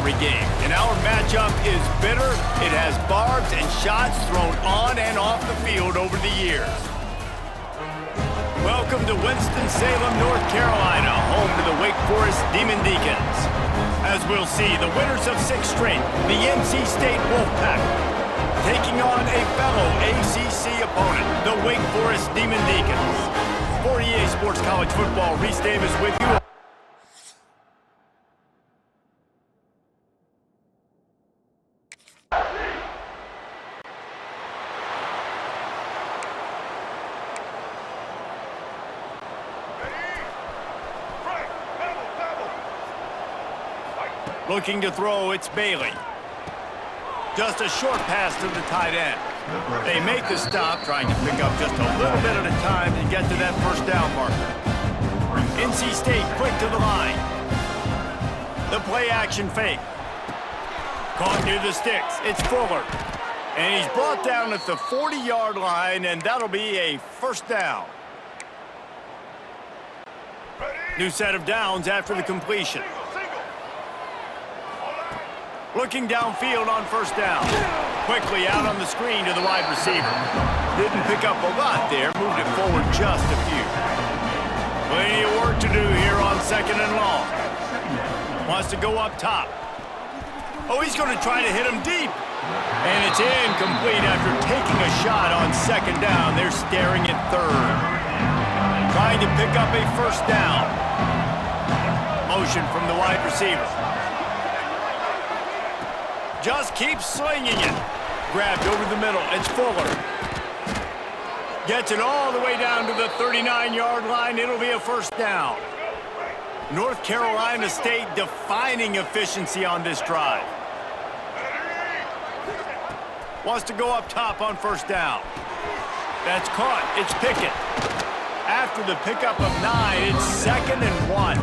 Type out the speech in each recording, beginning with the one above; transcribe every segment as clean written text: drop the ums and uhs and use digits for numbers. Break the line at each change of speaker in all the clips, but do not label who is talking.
rivalry game, and our matchup is bitter. It has barbs and shots thrown on and off the field over the years. Welcome to Winston-Salem, North Carolina, home to the Wake Forest Demon Deacons. As we'll see, the winners of 6 straight, the NC State Wolfpack, taking on a fellow ACC opponent, the Wake Forest Demon Deacons. For EA Sports College Football, Reese Davis with you. Looking to throw, it's Bailey. Just a short pass to the tight end. They make the stop, trying to pick up just a little bit at a time to get to that first down marker. NC State quick to the line. The play action fake. Caught near the sticks. It's Fuller. And he's brought down at the 40-yard line, and that'll be a first down. New set of downs after the completion. Looking downfield on first down. Quickly out on the screen to the wide receiver. Didn't pick up a lot there, moved it forward just a few. Plenty of work to do here on second and long. Wants to go up top. Oh, he's going to try to hit him deep. And it's incomplete after taking a shot on second down. They're staring at third. Trying to pick up a first down. Motion from the wide receiver. Just keeps slinging it. Grabbed over the middle. It's Fuller. Gets it all the way down to the 39-yard line. It'll be a first down. North Carolina State defining efficiency on this drive. Wants to go up top on first down. That's caught. It's Pickett. After the pickup of 9, it's 2nd and 1.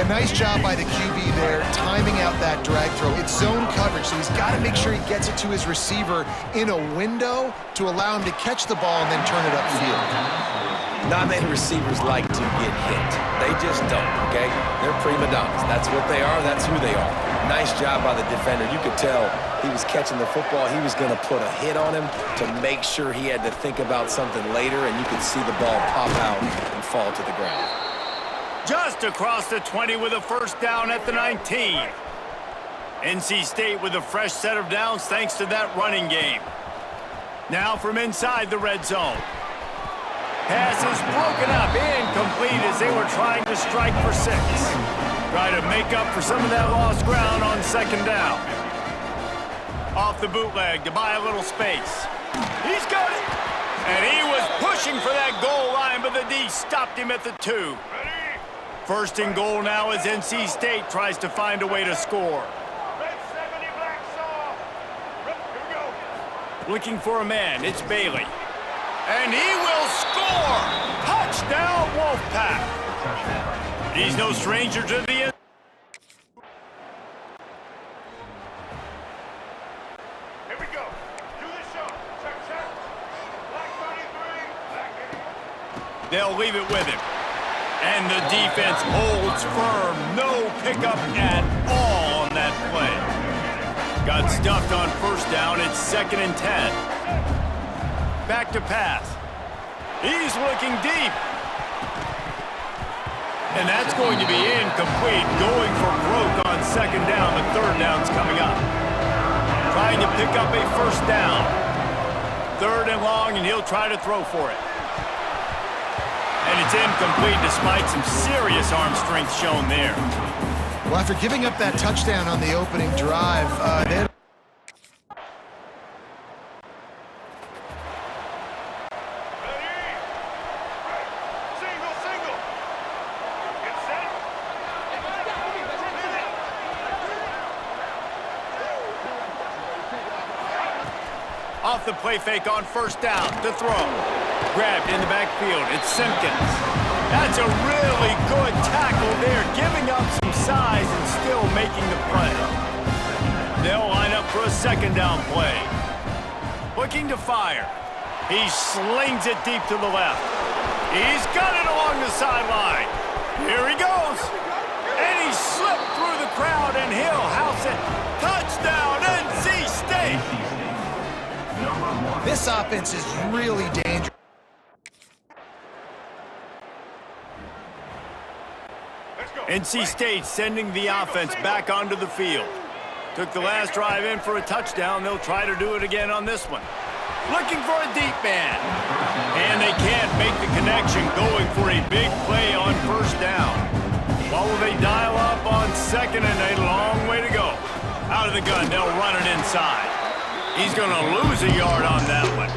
A nice job by the QB there, timing out that drag throw. It's zone coverage, so he's got to make sure he gets it to his receiver in a window to allow him to catch the ball and then turn it upfield.
Not many receivers like to get hit. They just don't, okay? They're prima donnas. That's what they are. That's who they are. Nice job by the defender. You could tell he was catching the football. He was going to put a hit on him to make sure he had to think about something later, and you could see the ball pop out and fall to the ground.
Just across the 20 with a first down at the 19. NC State with a fresh set of downs thanks to that running game. Now from inside the red zone. Pass is broken up, incomplete as they were trying to strike for 6. Try to make up for some of that lost ground on second down. Off the bootleg to buy a little space. He's got it! And he was pushing for that goal line, but the D stopped him at the 2. First and goal now as NC State tries to find a way to score. Looking for a man, it's Bailey. And he will score! Touchdown, Wolfpack! He's no stranger to the end.
Here we go. Do the show. Check, check. Black 33. Black 80.
They'll leave it with him. And the defense holds firm. No pickup at all on that play. Got stuffed on first down. It's 2nd and 10. Back to pass. He's looking deep. And that's going to be incomplete. Going for broke on second down. The third down's coming up. Trying to pick up a first down. 3rd and long, and he'll try to throw for it. And it's incomplete despite some serious arm strength shown there.
Well, after giving up that touchdown on the opening drive, they
Off the play fake on first down to throw. Grabbed in the backfield. It's Simpkins. That's a really good tackle there, giving up some size and still making the play. They'll line up for a second down play. Looking to fire. He slings it deep to the left. He's got it along the sideline. Here he goes. And he slipped through the crowd and
This offense is really dangerous.
NC State sending the offense back onto the field. Took the last drive in for a touchdown. They'll try to do it again on this one. Looking for a deep man. And they can't make the connection, going for a big play on first down. What will they dial up on second, and a long way to go. Out of the gun, they'll run it inside. He's going to lose a yard on that one.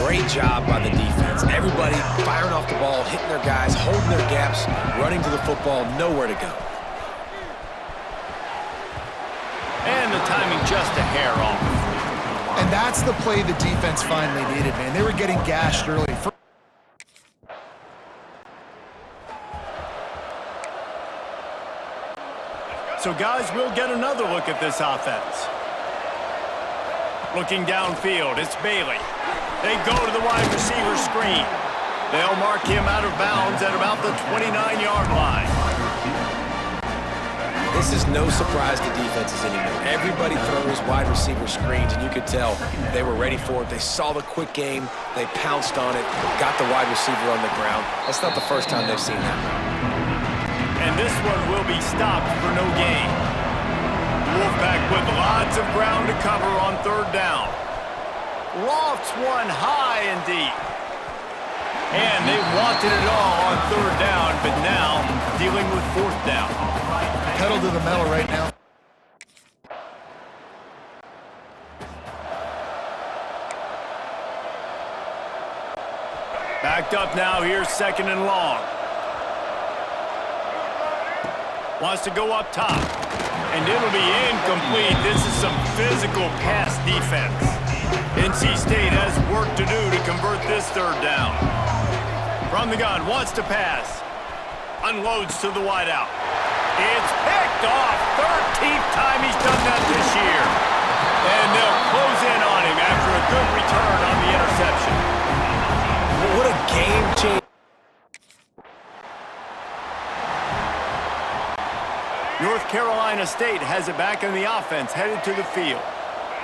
Great job by the defense. Everybody firing off the ball, hitting their guys, holding their gaps, running to the football, nowhere to go.
And the timing just a hair off.
And that's the play the defense finally needed, man. They were getting gashed early.
So, guys, we'll get another look at this offense. Looking downfield, it's Bailey. They go to the wide receiver screen. They'll mark him out of bounds at about the 29-yard line.
This is no surprise to defenses anymore. Everybody throws wide receiver screens, and you could tell they were ready for it. They saw the quick game. They pounced on it, got the wide receiver on the ground. That's not the first time they've seen that.
And this one will be stopped for no gain. Wolfpack with lots of ground to cover on third down. Lofts one high and deep. And they wanted it all on third down, but now dealing with fourth down.
Pedal to the metal right now.
Backed up now, here's second and long. Wants to go up top. And it'll be incomplete. This is some physical pass defense. NC State has work to do to convert this third down. From the gun, wants to pass. Unloads to the wideout. It's picked off. 13th time he's done that this year. And they'll close in on him after a good return on the interception.
What a game change.
North Carolina State has it back in the offense, headed to the field.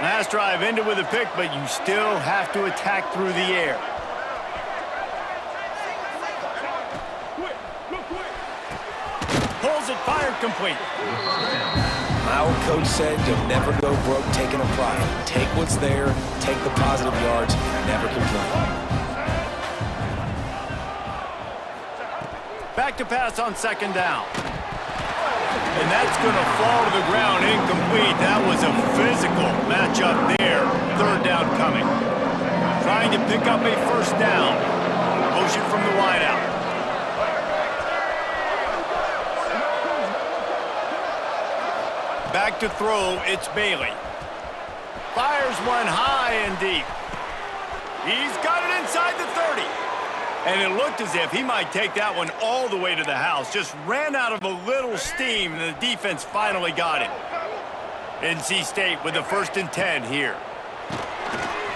Last drive ended with a pick, but you still have to attack through the air. Pulls it, fired, complete.
My old coach said you'll never go broke taking a profit. Take what's there, take the positive yards, and never complain.
Back to pass on second down. And that's going to fall to the ground, incomplete. That was a physical matchup there. Third down coming. Trying to pick up a first down. Motion from the wideout. Back to throw, it's Bailey. Fires one high and deep. He's got it inside the 30. And it looked as if he might take that one all the way to the house. Just ran out of a little steam, and the defense finally got him. NC State with the 1st and 10 here.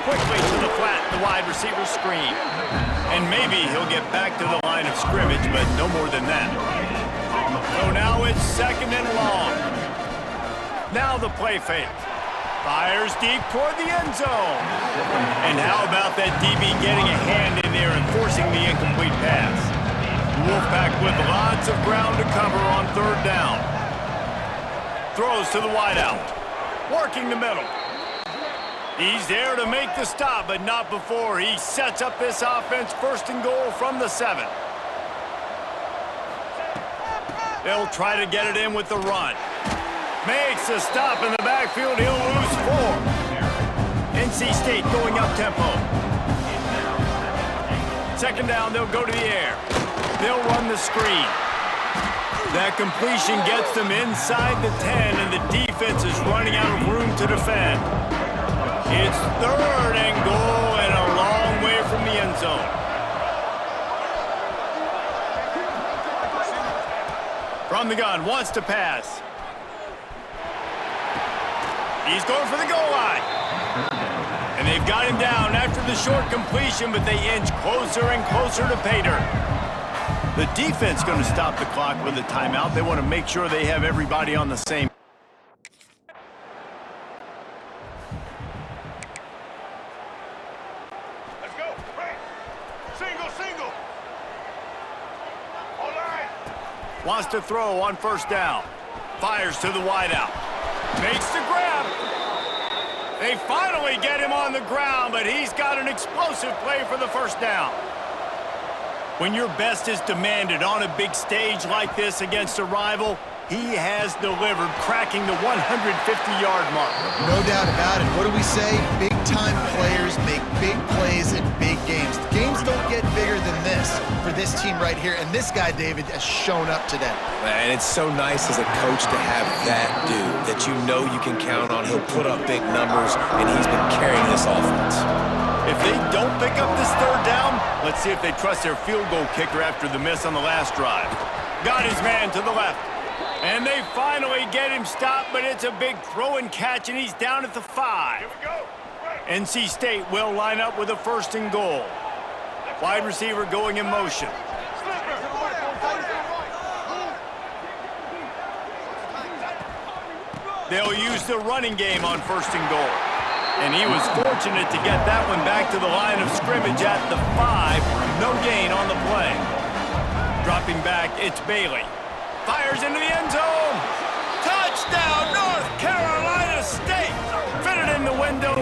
Quickly to the flat, the wide receiver screen. And maybe he'll get back to the line of scrimmage, but no more than that. So now it's second and long. Now the play fake. Fires deep toward the end zone. And how about that DB getting a hand in there and forcing the incomplete pass? Wolfpack with lots of ground to cover on third down. Throws to the wideout. Working the middle. He's there to make the stop, but not before he sets up this offense 1st and goal from the 7. They'll try to get it in with the run. Makes a stop in the backfield. He'll lose 4. NC State going up tempo. Second down, they'll go to the air. They'll run the screen. That completion gets them inside the 10, and the defense is running out of room to defend. It's 3rd and goal and a long way from the end zone. From the gun, wants to pass. He's going for the goal line. And they've got him down after the short completion, but they inch closer and closer to pay dirt. The defense going to stop the clock with a timeout. They want to make sure they have everybody on the same. has to throw on first down. Fires to the wideout. Makes the grab. They finally get him on the ground, but he's got an explosive play for the first down. When your best is demanded on a big stage like this against a rival, he has delivered, cracking the 150-yard mark.
No doubt about it. What do we say? Big-time players make big plays in big games. The games don't get bigger than this for this team right here, and this guy, David, has shown up today.
And it's so nice as a coach to have that dude that you know you can count on. He'll put up big numbers, and he's been carrying this offense.
If they don't pick up this third down, let's see if they trust their field goal kicker after the miss on the last drive. Got his man to the left. And they finally get him stopped, but it's a big throw and catch, and he's down at the 5.
Here we go. Right.
NC State will line up with a 1st and goal. Wide receiver going in motion. They'll use the running game on 1st and goal. And he was fortunate to get that one back to the line of scrimmage at the 5. No gain on the play. Dropping back, it's Bailey. Fires into the end zone. Touchdown, North Carolina State. Fitted in the window.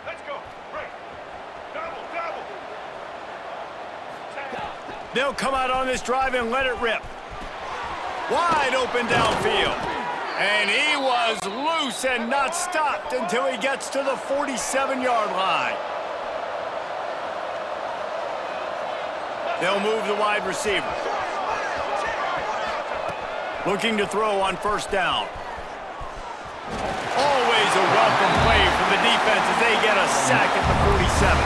Let's go. Right. Double.
They'll come out on this drive and let it rip. Wide open downfield. And he was loose and not stopped until he gets to the 47-yard line. They'll move the wide receiver. Looking to throw on first down. Always a welcome play from the defense as they get a sack at the 47.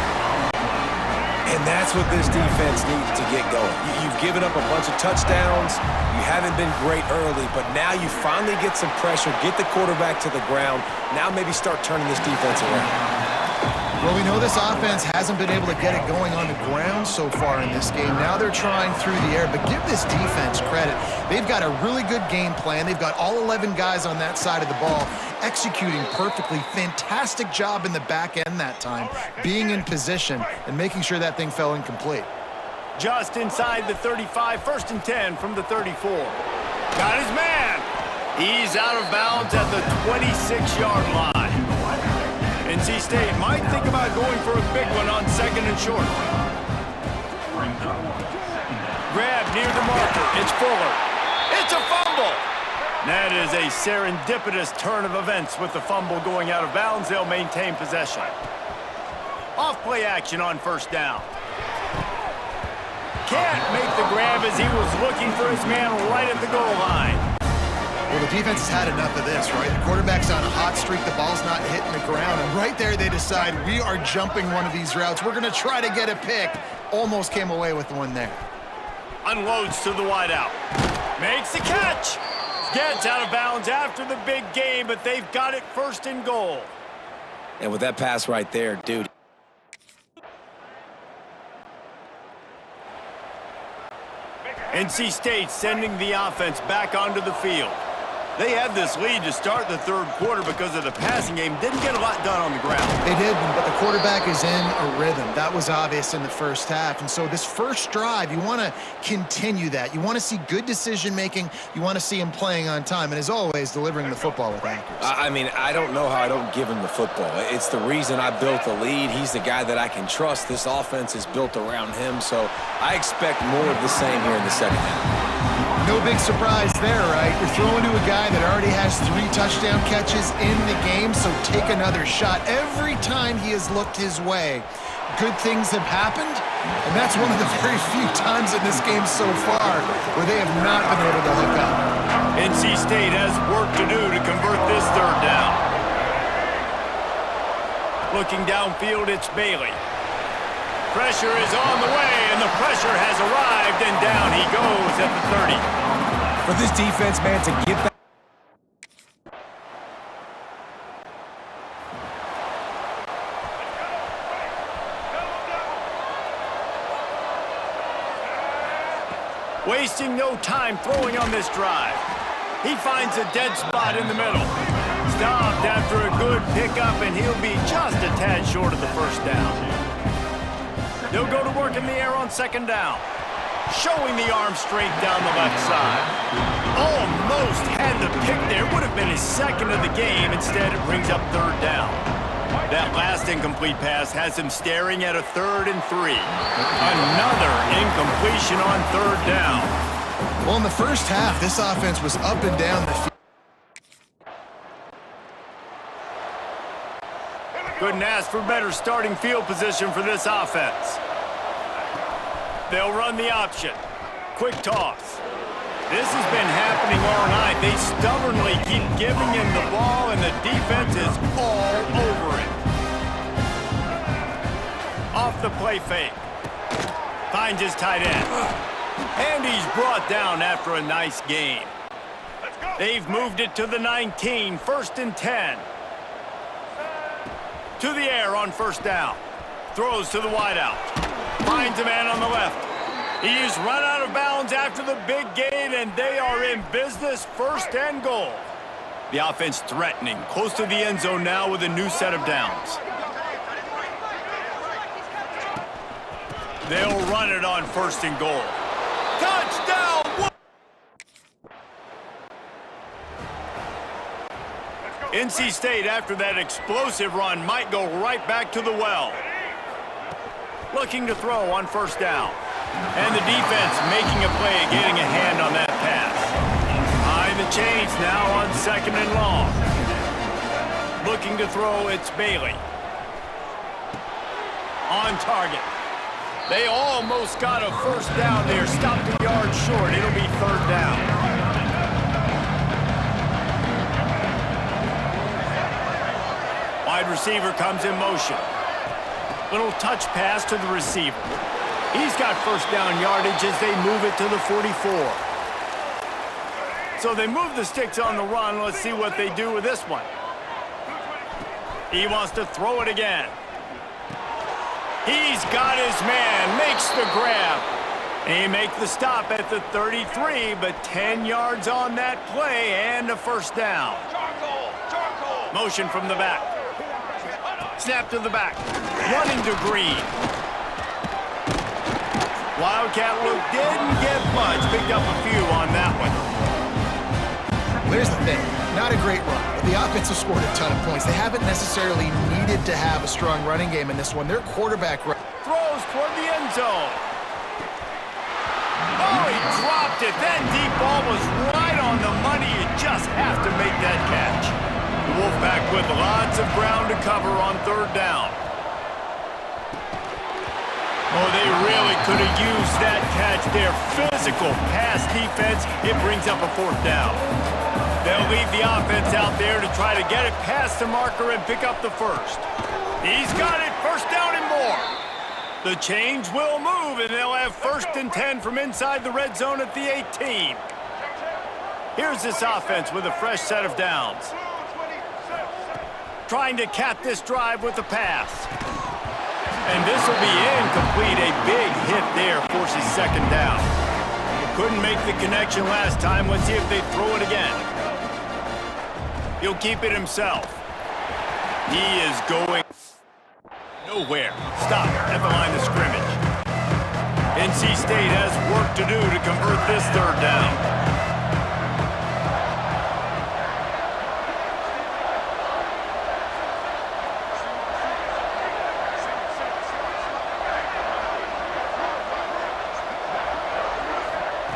And that's what this defense needs to get going. You've given up a bunch of touchdowns. You haven't been great early, but now you finally get some pressure, get the quarterback to the ground. Now maybe start turning this defense around.
Well, we know this offense hasn't been able to get it going on the ground so far in this game. Now they're trying through the air, but give this defense credit. They've got a really good game plan. They've got all 11 guys on that side of the ball executing perfectly. Fantastic job in the back end that time, being in position and making sure that thing fell incomplete.
Just inside the 35, 1st and 10 from the 34. Got his man. He's out of bounds at the 26-yard line. NC State might think about going for a big one on 2nd and short. Grab near the marker. It's Fuller. It's a fumble. That is a serendipitous turn of events with the fumble going out of bounds. They'll maintain possession. Off-play action on first down. Can't make the grab as he was looking for his man right at the goal line.
Well, the defense has had enough of this, right? The quarterback's on a hot streak. The ball's not hitting the ground. And right there, they decide, we are jumping one of these routes. We're going to try to get a pick. Almost came away with the one there.
Unloads to the wideout. Makes the catch. Gets out of bounds after the big game, but they've got it 1st and goal.
And with that pass right there, dude.
NC State sending the offense back onto the field. They had this lead to start the 3rd quarter because of the passing game. Didn't get a lot done on the ground.
They did, but the quarterback is in a rhythm. That was obvious in the first half. And so this first drive, you want to continue that. You want to see good decision-making. You want to see him playing on time. And as always, delivering the football with accuracy.
I mean, I don't know how I don't give him the football. It's the reason I built the lead. He's the guy that I can trust. This offense is built around him. So I expect more of the same here in the second half.
No big surprise there, right? You're throwing to a guy that already has 3 touchdown catches in the game, so take another shot. Every time he has looked his way, good things have happened, and that's one of the very few times in this game so far where they have not been able to hook up.
NC State has work to do to convert this 3rd down. Looking downfield, it's Bailey. Pressure is on the way, and the pressure has arrived, and down he goes at the 30.
For this defense, man, to get back.
Wasting no time throwing on this drive. He finds a dead spot in the middle. Stopped after a good pickup, and he'll be just a tad short of the 1st down. They'll go to work in the air on second down. Showing the arm straight down the left side. Almost had the pick there. Would have been his second of the game. Instead, it brings up third down. That last incomplete pass has him staring at a 3rd and 3. Another incompletion on third down.
Well, in the first half, this offense was up and down the field.
Couldn't ask for better starting field position for this offense. They'll run the option. Quick toss. This has been happening all night. They stubbornly keep giving him the ball, and the defense is all over it. Off the play fake. Finds his tight end. And he's brought down after a nice gain. They've moved it to the 19, 1st and 10. To the air on first down. Throws to the wideout. Finds a man on the left. He's run out of bounds after the big gain, and they are in business, 1st and goal. The offense threatening, close to the end zone now with a new set of downs. They'll run it on 1st and goal. Touchdown! NC State, after that explosive run, might go right back to the well. Looking to throw on first down. And the defense making a play, getting a hand on that pass. Behind the chains now on 2nd and long. Looking to throw, it's Bailey. On target. They almost got a first down there. Stopped a yard short. It'll be 3rd down. Wide receiver comes in motion. Little touch pass to the receiver. He's got first down yardage as they move it to the 44. So they move the sticks on the run. Let's see what they do with this one. He wants to throw it again. He's got his man, makes the grab. He makes the stop at the 33, but 10 yards on that play and a first down. Motion from the back. Snap to the back. Running to Green. Wildcat look didn't get much. Picked up a few on that one.
Here's the thing. Not a great run, but the offense has scored a ton of points. They haven't necessarily needed to have a strong running game in this one. Their quarterback
throws toward the end zone. Oh, he dropped it. That deep ball was right on the money. You just have to make that catch. The Wolfpack with lots of ground to cover on 3rd down. Oh, they really could have used that catch there. Physical pass defense. It brings up a 4th down. They'll leave the offense out there to try to get it past the marker and pick up the first. He's got it. 1st down and more. The chains will move, and they'll have 1st and 10 from inside the red zone at the 18. Here's this offense with a fresh set of downs. Trying to cap this drive with a pass. And this will be incomplete. A big hit there forces 2nd down. Couldn't make the connection last time. Let's see if they throw it again. He'll keep it himself. He is going nowhere. Stop at the line of scrimmage. NC State has work to do to convert this 3rd down.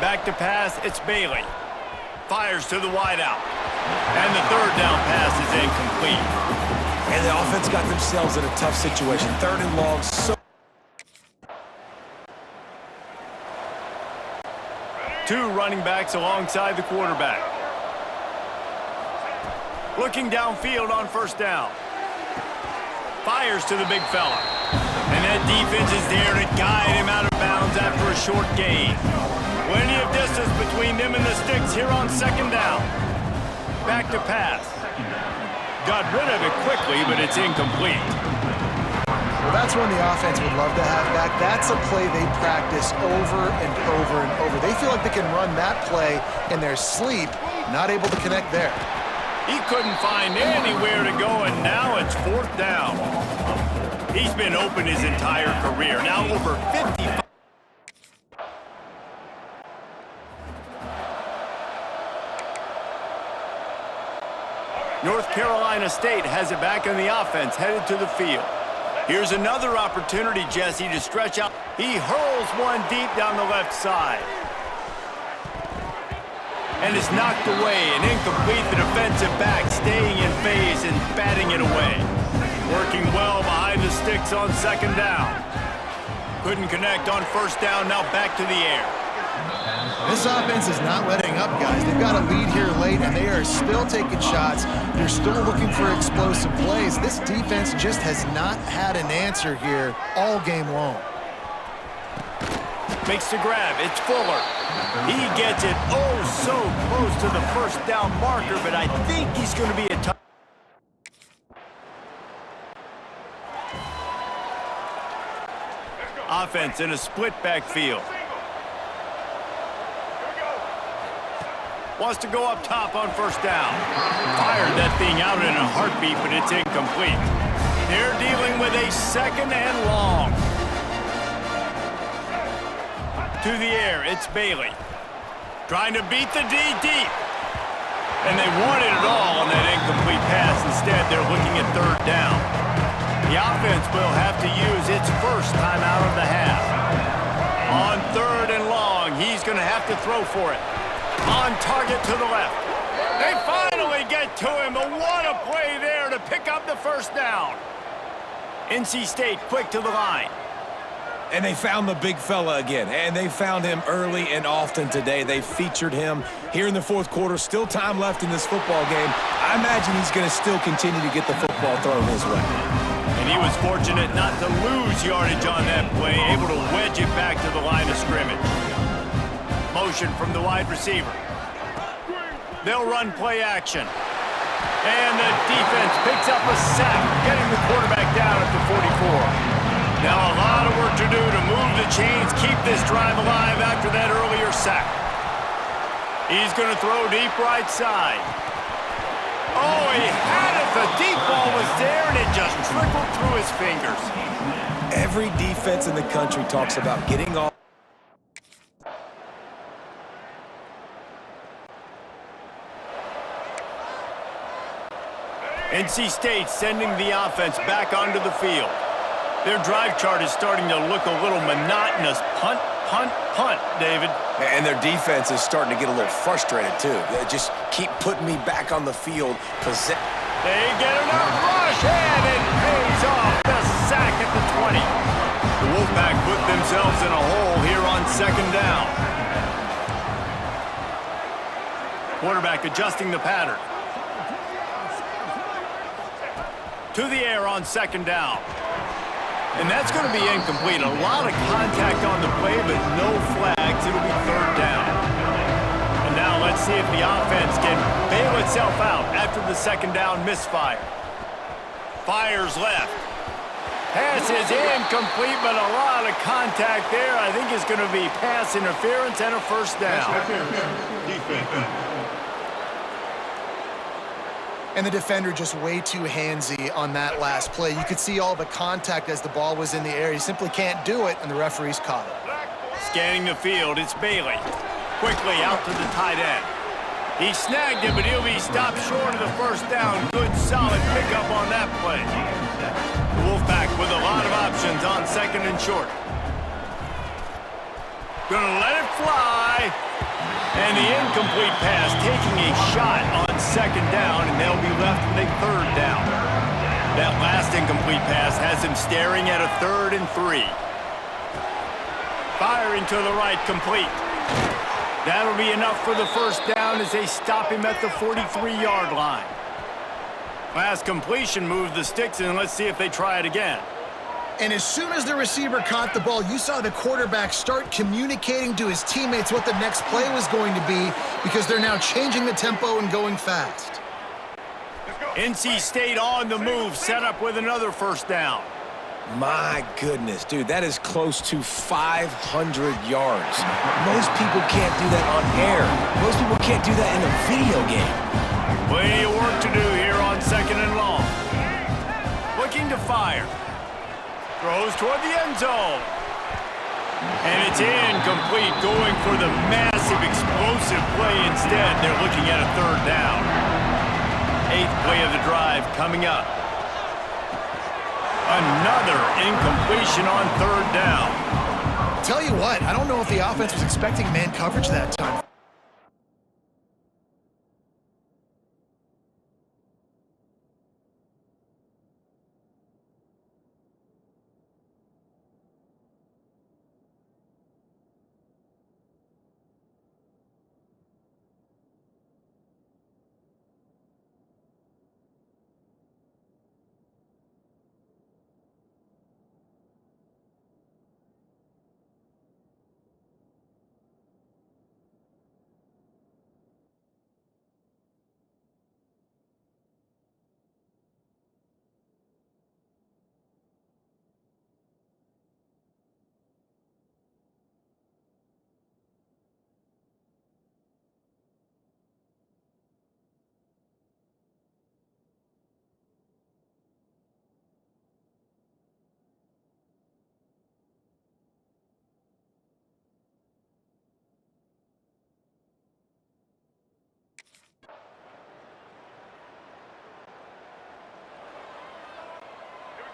Back to pass, it's Bailey. Fires to the wideout. And the 3rd down pass is incomplete.
And the offense got themselves in a tough situation. 3rd and long.
Two running backs alongside the quarterback. Looking downfield on 1st down. Fires to the big fella. And that defense is there to guide him out of bounds after a short gain. Plenty of distance between them and the sticks here on 2nd down. Back to pass. Got rid of it quickly, but it's incomplete.
Well, that's one the offense would love to have back. That's a play they practice over and over and over. They feel like they can run that play in their sleep, not able to connect there.
He couldn't find anywhere to go, and now it's 4th down. He's been open his entire career, now over 55. North Carolina State has it back on the offense, headed to the field. Here's another opportunity, Jesse, to stretch out. He hurls one deep down the left side. And it's knocked away and incomplete. The defensive back staying in phase and batting it away. Working well behind the sticks on second down. Couldn't connect on first down, now back to the air.
This offense is not letting up, guys. They've got a lead here late, and they are still taking shots. They're still looking for explosive plays. This defense just has not had an answer here all game long.
Makes the grab. It's Fuller. He gets it oh so close to the first down marker, but I think he's going to be a touch. Offense in a split backfield. Wants to go up top on first down. Fired that thing out in a heartbeat, but it's incomplete. They're dealing with a second and long. To the air, it's Bailey. Trying to beat the D deep. And they wanted it all on that incomplete pass. Instead, they're looking at third down. The offense will have to use its first time out of the half. On third and long, he's going to have to throw for it. On target to the left. They finally get to him, but what a play there to pick up the first down. NC State quick to the line.
And they found the big fella again, and they found him early and often today. They featured him here in the fourth quarter. Still time left in this football game. I imagine he's going to still continue to get the football thrown his way.
And he was fortunate not to lose yardage on that play, able to wedge it back to the line of scrimmage. Motion from the wide receiver. They'll run play action. And the defense picks up a sack, getting the quarterback down at the 44. Now a lot of work to do to move the chains, keep this drive alive after that earlier sack. He's going to throw deep right side. Oh, he had it. The deep ball was there, and it just trickled through his fingers.
Every defense in the country talks about getting off.
NC State sending the offense back onto the field. Their drive chart is starting to look a little monotonous. Punt, punt, punt, David.
And their defense is starting to get a little frustrated, too. They just keep putting me back on the field.
They get enough rush, and it pays off. The sack at the 20. The Wolfpack put themselves in a hole here on second down. Quarterback adjusting the pattern. To the air on second down. And that's going to be incomplete. A lot of contact on the play, but no flags. It'll be third down. And now let's see if the offense can bail itself out after the second down misfire. Fires left. Pass is incomplete, but a lot of contact there. I think it's going to be pass interference and a first down.
And the defender just way too handsy on that last play. You could see all the contact as the ball was in the air. He simply can't do it, and the referee's caught it.
Scanning the field, it's Bailey. Quickly out to the tight end. He snagged it, but he'll be stopped short of the first down. Good, solid pickup on that play. The Wolfpack with a lot of options on second and short. Gonna let it fly. And the incomplete pass taking a shot on second down, and they'll be left with a third down. That last incomplete pass has him staring at a 3rd and 3. Firing to the right, complete. That'll be enough for the first down as they stop him at the 43-yard line. Last completion moved the sticks, and let's see if they try it again.
And as soon as the receiver caught the ball, you saw the quarterback start communicating to his teammates what the next play was going to be, because they're now changing the tempo and going fast.
NC State on the move, set up with another first down.
My goodness, dude, that is close to 500 yards. Most people can't do that on air. Most people can't do that in a video game.
Plenty of work to do here on second and long. Looking to fire. Throws toward the end zone. And it's incomplete, going for the massive explosive play instead. They're looking at a third down. 8th play of the drive coming up. Another incompletion on third down.
Tell you what, I don't know if the offense was expecting man coverage that time.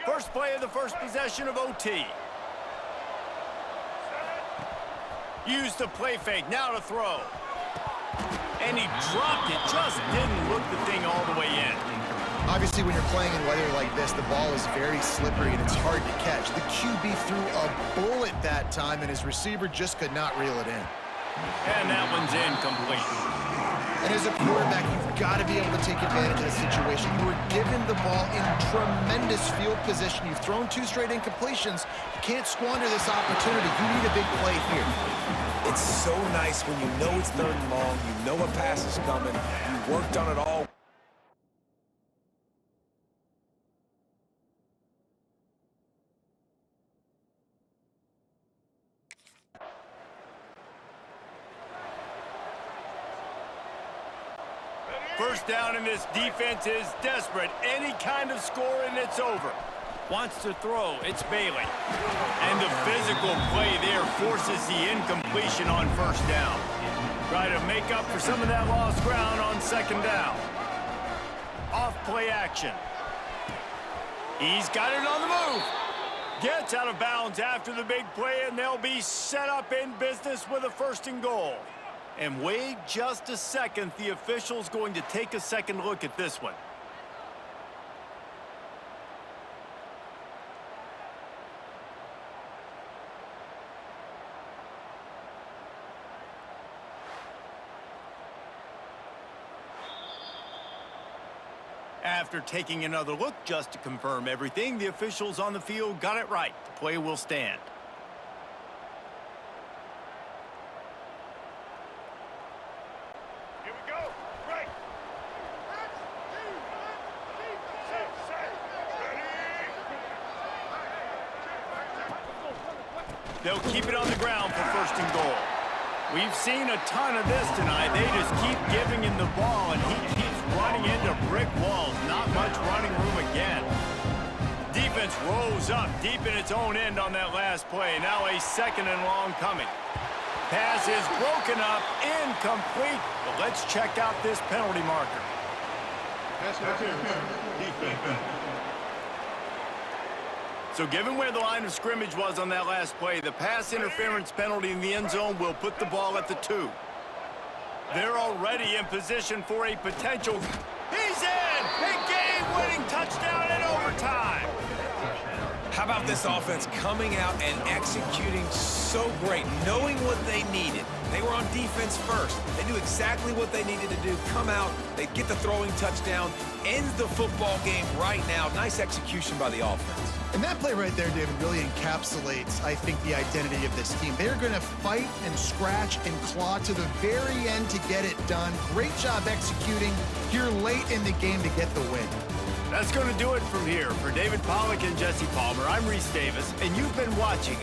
First play of the first possession of OT. Used the play fake, now to throw. And he dropped it, just didn't look the thing all the way in.
Obviously, when you're playing in weather like this, the ball is very slippery and it's hard to catch. The QB threw a bullet that time, and his receiver just could not reel it in.
And that one's incomplete.
And as a quarterback, you've got to be able to take advantage of the situation. You were given the ball in tremendous field position. You've thrown 2 straight incompletions. You can't squander this opportunity. You need a big play here.
It's so nice when you know it's 3rd and long, you know a pass is coming, you worked on it all.
First down, and this defense is desperate. Any kind of score, and it's over. Wants to throw, it's Bailey. And the physical play there forces the incompletion on first down. Try to make up for some of that lost ground on 2nd down. Off play action. He's got it on the move. Gets out of bounds after the big play, and they'll be set up in business with a 1st and goal. And wait just a second, the official's going to take a second look at this one. After taking another look just to confirm everything, the officials on the field got it right. The play will stand. They'll keep it on the ground for 1st and goal. We've seen a ton of this tonight. They just keep giving him the ball, and he keeps running into brick walls. Not much running room again. Defense rolls up deep in its own end on that last play. Now a 2nd and long coming. Pass is broken up, incomplete. But let's check out this penalty marker. Defense. So given where the line of scrimmage was on that last play, the pass interference penalty in the end zone will put the ball at the 2. They're already in position for a potential. He's in! A game-winning touchdown in overtime.
How about this offense coming out and executing so great, knowing what they needed. They were on defense first. They knew exactly what they needed to do. Come out, they get the throwing touchdown, ends the football game right now. Nice execution by the offense.
And that play right there, David, really encapsulates, I think, the identity of this team. They're going to fight and scratch and claw to the very end to get it done. Great job executing here late in the game to get the win.
That's going to do it from here. For David Pollack and Jesse Palmer, I'm Reese Davis, and you've been watching